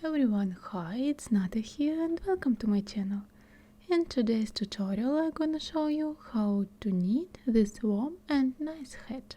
Everyone, hi, it's Nata here and welcome to my channel. In today's tutorial I'm gonna show you how to knit this warm and nice hat.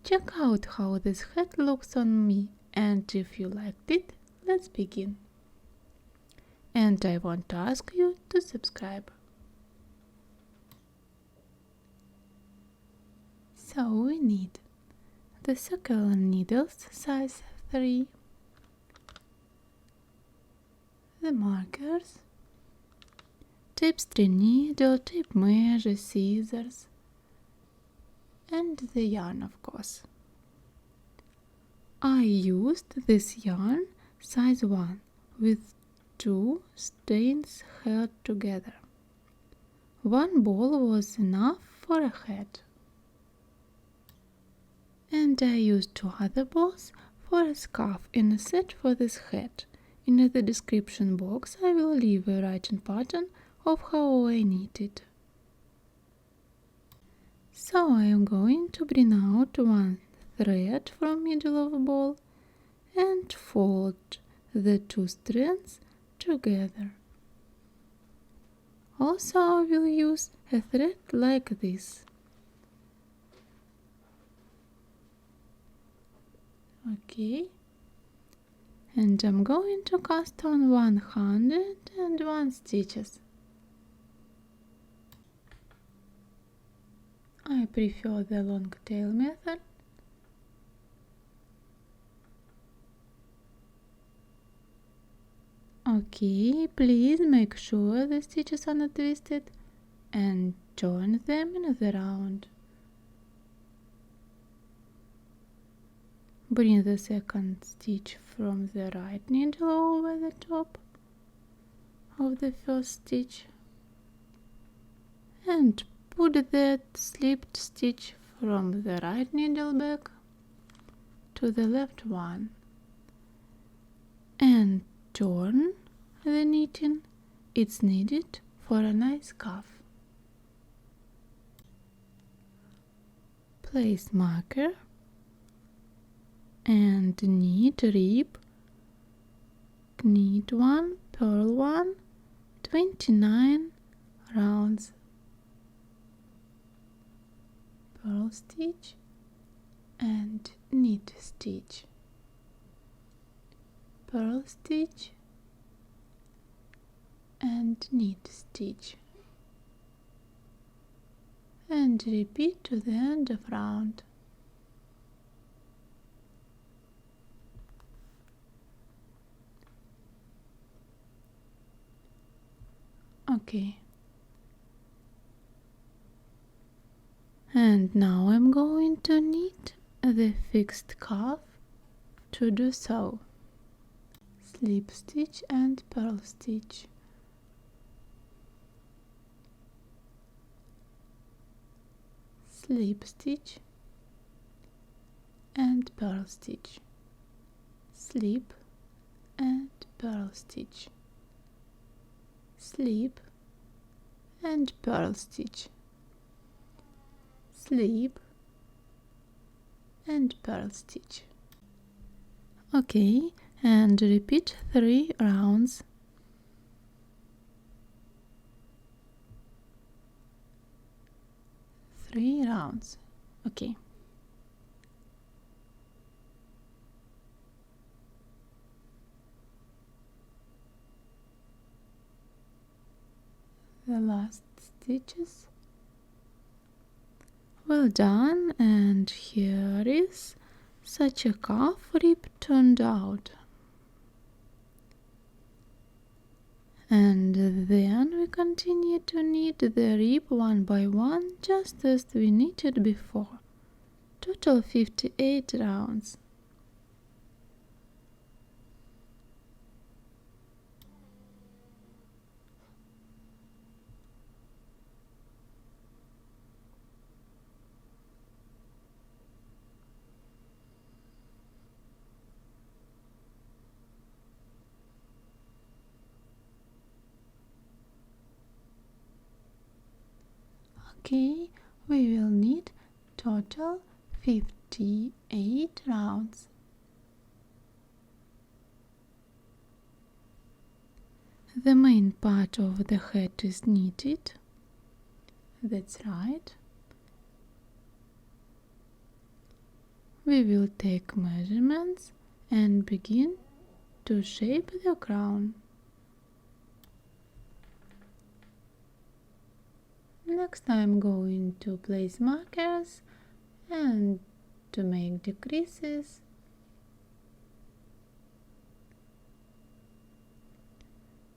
Check out how this hat looks on me, and if you liked it, let's begin. And I want to ask you to subscribe. So we need the circle needles size 3, the markers, Tapestry needle, tape measure, scissors, and the yarn, of course. I used this yarn size 1 with 2 strands held together. One ball was enough for a hat. And I used 2 other balls for a scarf in a set for this hat. In the description box I will leave a writing pattern of how I knit it. So I am going to bring out one thread from middle of ball and fold the 2 strands together. Also I will use a thread like this. Okay. And I'm going to cast on 101 stitches. I prefer the long tail method. Okay, please make sure the stitches are not twisted and join them in the round. Bring the second stitch from the right needle over the top of the first stitch and put that slipped stitch from the right needle back to the left one and turn the knitting. It's needed for a nice scarf. Place marker and knit rib, knit 1, purl 1, 29 rounds, purl stitch and knit stitch, purl stitch and knit stitch, and repeat to the end of round. Okay. And now I'm going to knit the fixed calf. To do so, slip stitch and purl stitch, slip stitch and purl stitch, slip and purl stitch, slip and purl stitch, slip and purl stitch. Okay, and repeat 3 rounds. Okay. The last stitches. Well done, and here is such a calf rib turned out. And then we continue to knit the rib one by one, just as we knitted before. Total 58 rounds. Okay, we will need total 58 rounds. The main part of the hat is knitted. That's right. We will take measurements and begin to shape the crown. Next I'm going to place markers and to make decreases.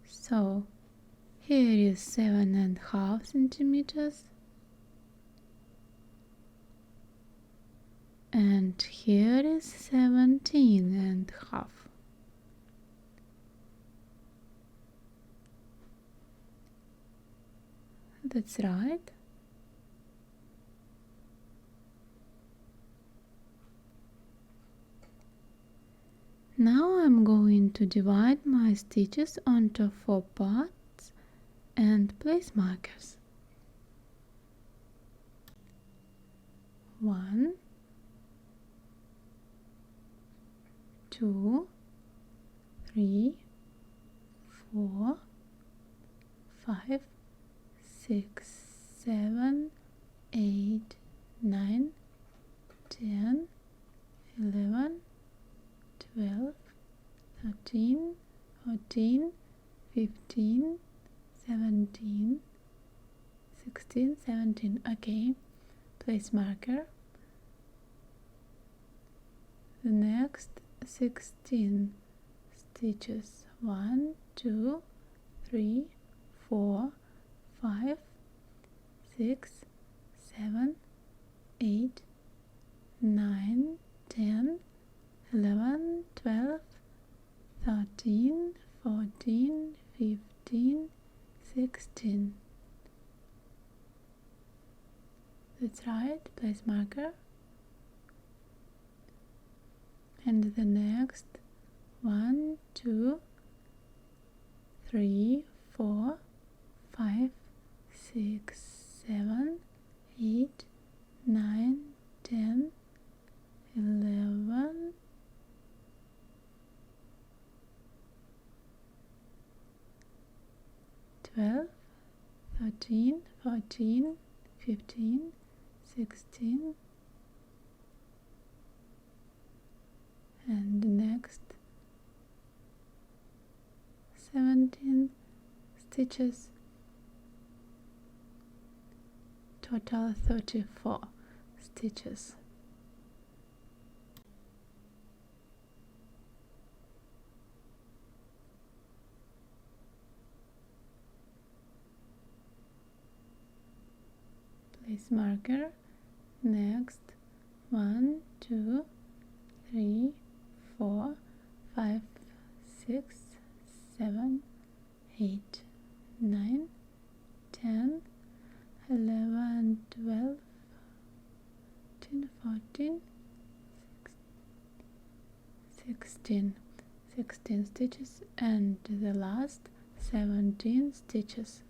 So here is 7.5 centimeters and here is 17.5. That's right. Now I'm going to divide my stitches onto 4 parts and place markers. 1, 2, 3, 4, 5, 6, 7, 8, 9, 10, 11, 12, 13, 14, 15, 17, 16, 17. Okay, place marker. The next 16 stitches. 1, 2, 3, 4, 5, 6, 7, 8, 9, 10, 11, 12, 13, 14, 15, 16. That's right, place marker. And the next 1, 2, 3, 4, 5, 6, 7, 8, 9, 10, 11, 12, 13, 14, 15, 16, and the next 17 stitches, total 34 stitches. Place marker. Next 1, 2, 3, 4, 5, 6, 7, 8, 9, 10, 11, 12, 13, 14, 16 stitches, and the last 17 stitches.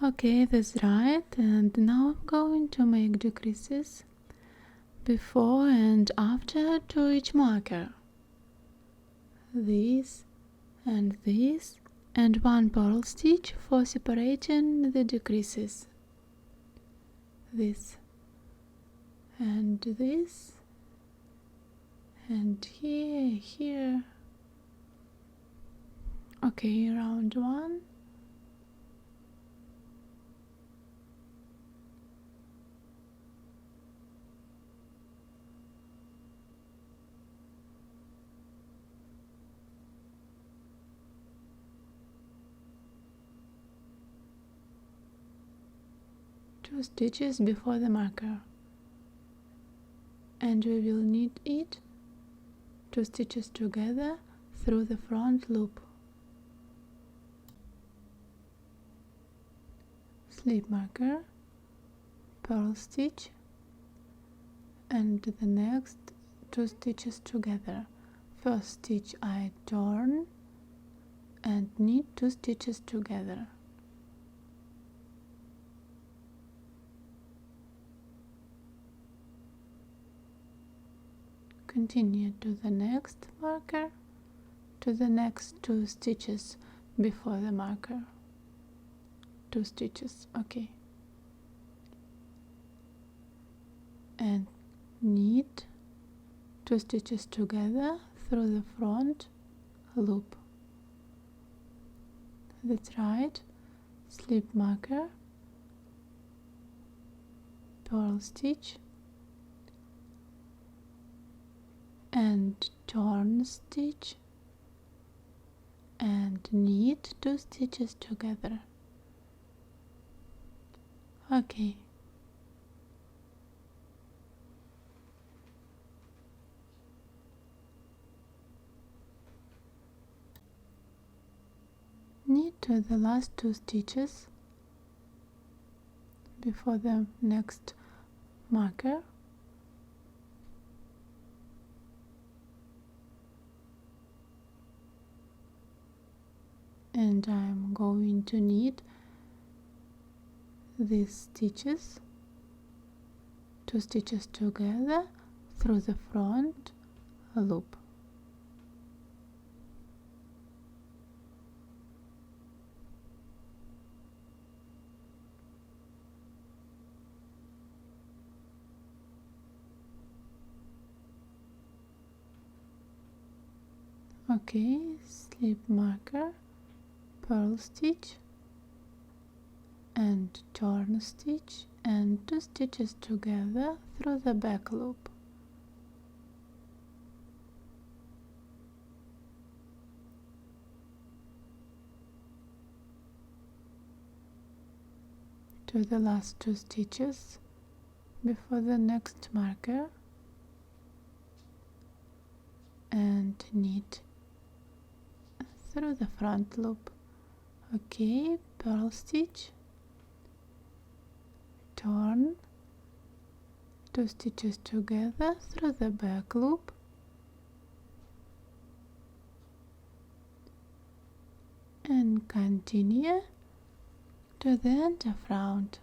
Okay, that's right, and now I'm going to make decreases before and after to each marker. This, and one purl stitch for separating the decreases. This, and here. Okay, round 1. Two stitches before the marker, and we will knit it 2 stitches together through the front loop. Slip marker, purl stitch, and the next 2 stitches together. First stitch I turn and knit 2 stitches together. Continue to the next marker, to the next 2 stitches before the marker. 2 stitches, okay. And knit 2 stitches together through the front loop. That's right. Slip marker, purl stitch, and turn stitch, and knit 2 stitches together. Okay. Knit to the last 2 stitches before the next marker, and I'm going to knit these stitches, 2 stitches together through the front loop. Okay, slip marker, purl stitch, and turn stitch, and 2 stitches together through the back loop. To the last 2 stitches before the next marker, and knit through the front loop. Okay, purl stitch, turn, 2 stitches together through the back loop, and continue to the end of round.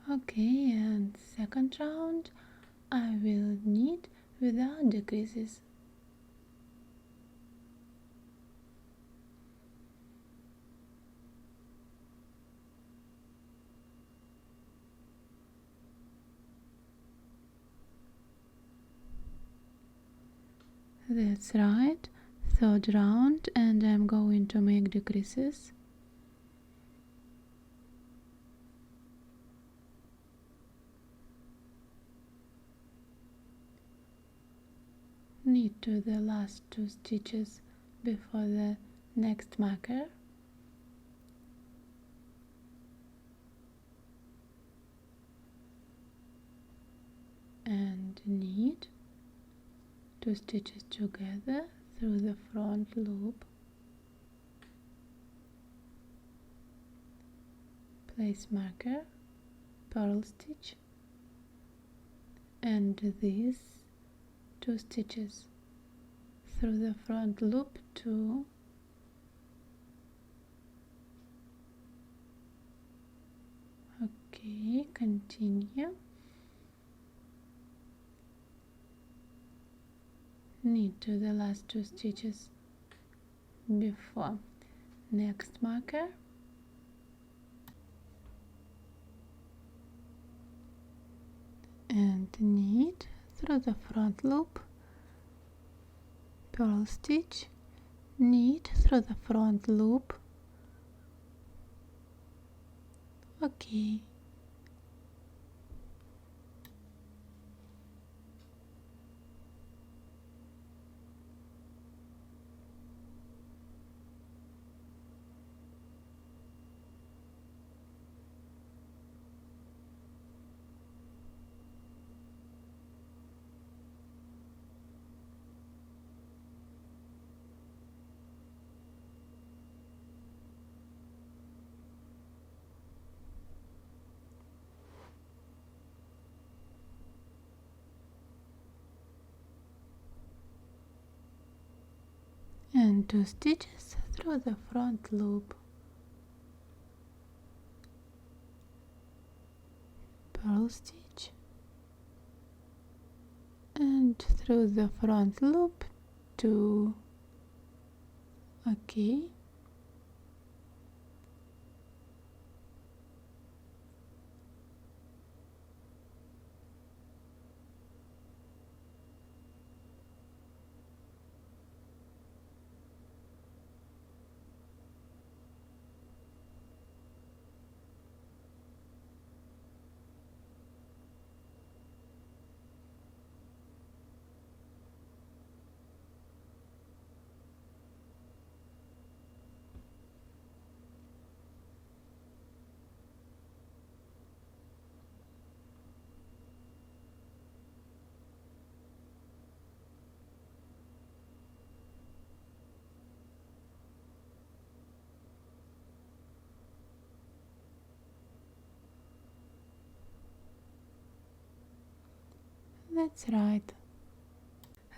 Okay, and second round I will knit without decreases. That's right, third round, and I'm going to make decreases. Knit to the last 2 stitches before the next marker, and knit 2 stitches together through the front loop. Place marker, purl stitch, and these 2 stitches through the front loop to okay, continue, knit to the last 2 stitches before next marker, and knit through the front loop, purl stitch, knit through the front loop. Okay. and 2 stitches through the front loop, purl stitch, and through the front loop 2. Okay, that's right.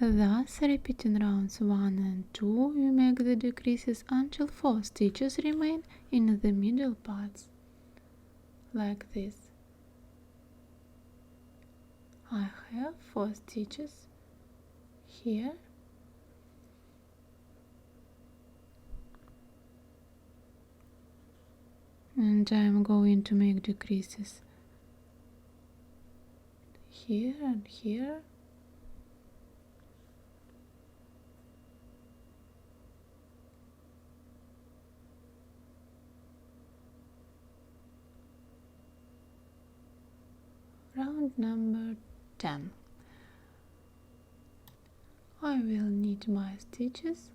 Thus, repeating rounds 1 and 2, we make the decreases until 4 stitches remain in the middle parts, like this. I have 4 stitches here, and I'm going to make decreases here and here. Round number 10. I will knit my stitches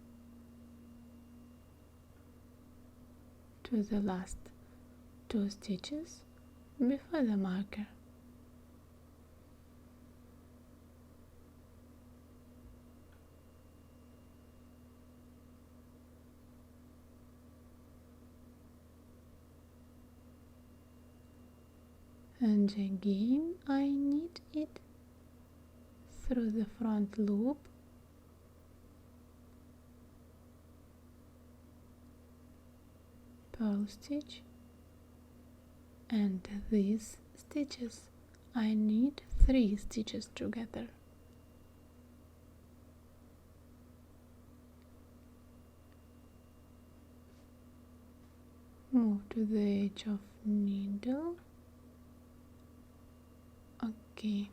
to the last 2 stitches before the marker. And again I knit it through the front loop, purl stitch, and these stitches I knit 3 stitches together. Move to the edge of needle. Okay.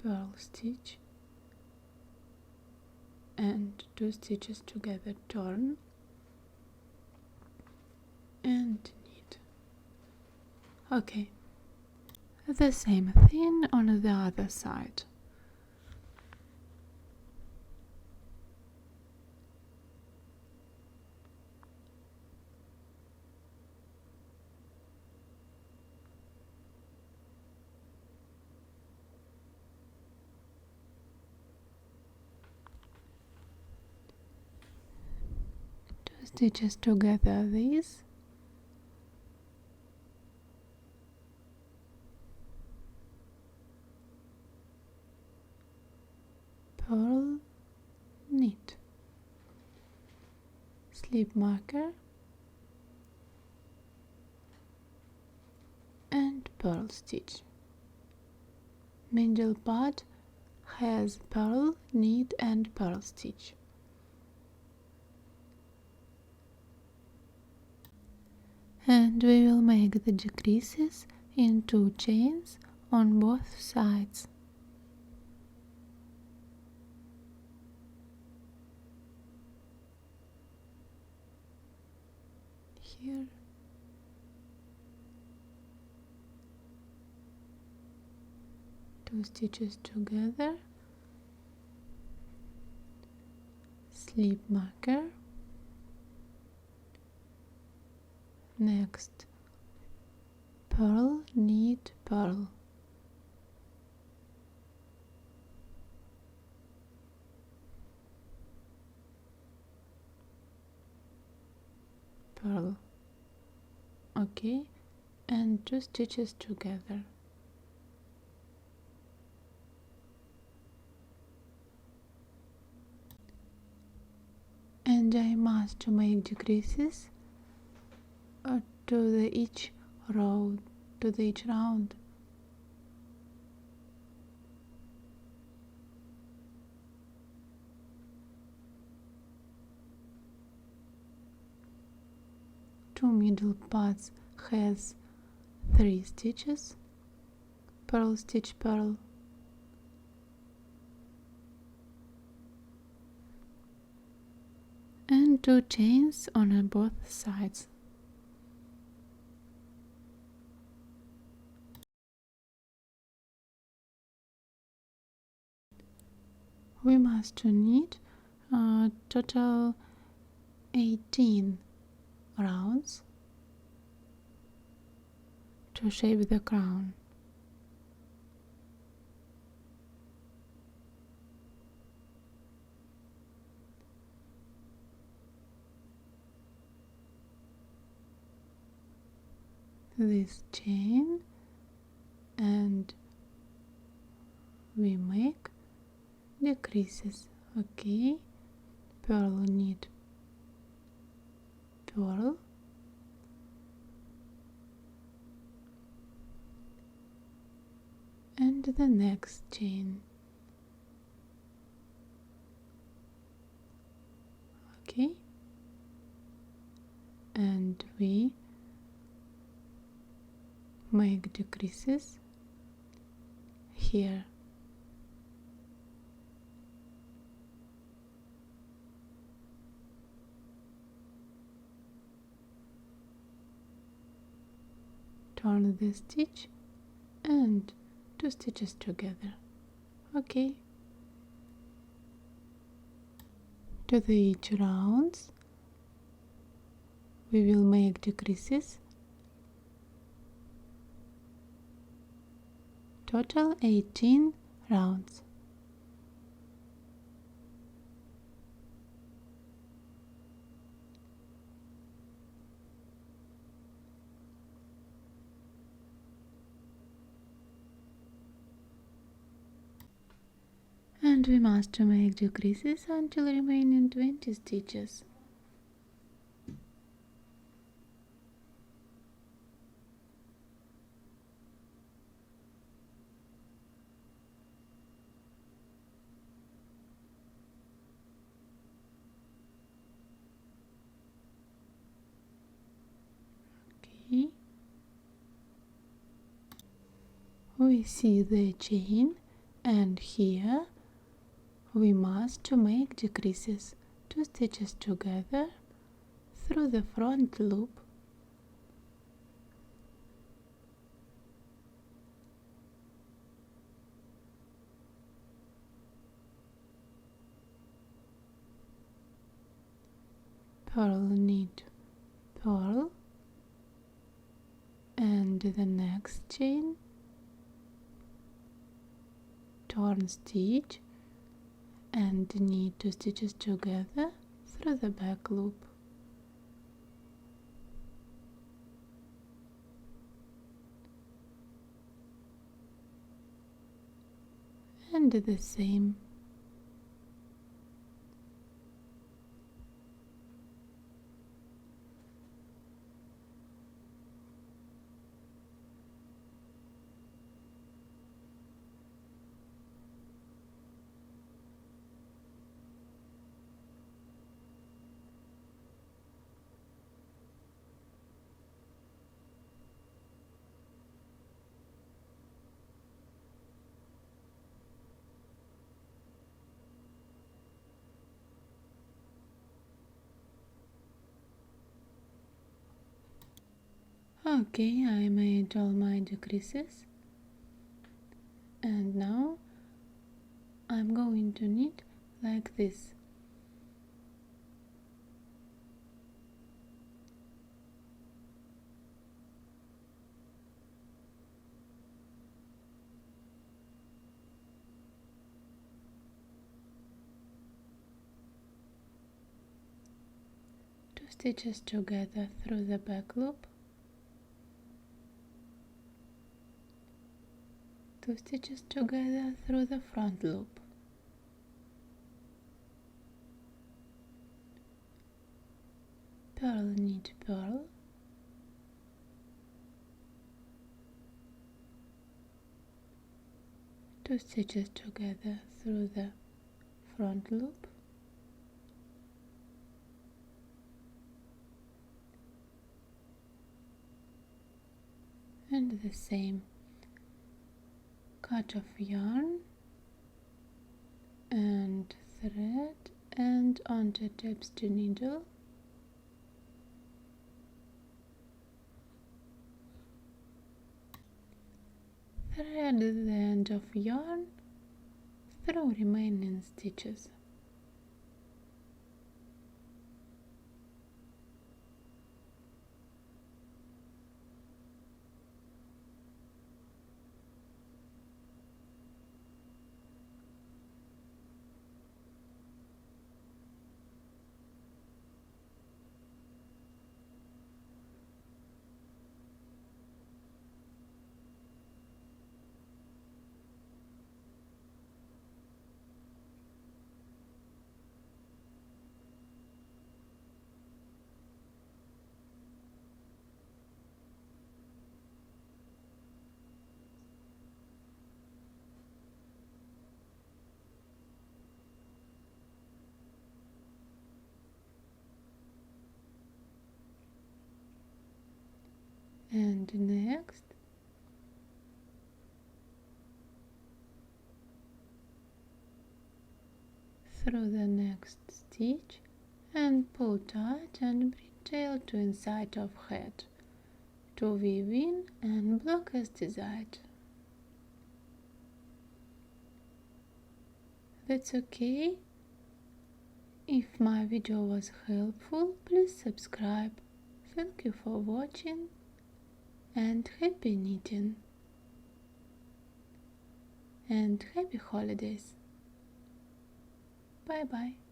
Purl stitch and 2 stitches together, turn and knit. Okay, the same thing on the other side. Stitches together these, purl, knit, slip marker and purl stitch. Middle part has purl, knit and purl stitch. And we will make the decreases in 2 chains on both sides. Here two stitches together, slip marker, next purl, knit, purl, purl. Okay, and 2 stitches together. And I must make decreases to each row, to each round. Two middle parts has 3 stitches, purl, stitch, purl, and 2 chains on both sides. We must knit total 18 rounds to shape the crown. This chain, and we make decreases. Okay, purl, knit, purl, and the next chain. Okay, and we make decreases here. Turn the stitch and 2 stitches together. Okay, to each rounds we will make decreases. Total 18 rounds. And we must make decreases until remaining 20 stitches. Okay, we see the chain, and here we must make decreases, 2 stitches together through the front loop. Purl, knit, purl, and the next chain, turn stitch and knit 2 stitches together through the back loop. And the same. Okay, I made all my decreases, and now I'm going to knit like this. Two stitches together through the back loop, 2 stitches together through the front loop. Purl, knit, purl. Two stitches together through the front loop. And the same cut of yarn and thread and onto tapestry needle. Thread the end of yarn through remaining stitches. And next through the next stitch and pull tight and bring tail to inside of hat to weave in and block as desired. That's okay. If my video was helpful, please subscribe. Thank you for watching and happy knitting and happy holidays. Bye bye.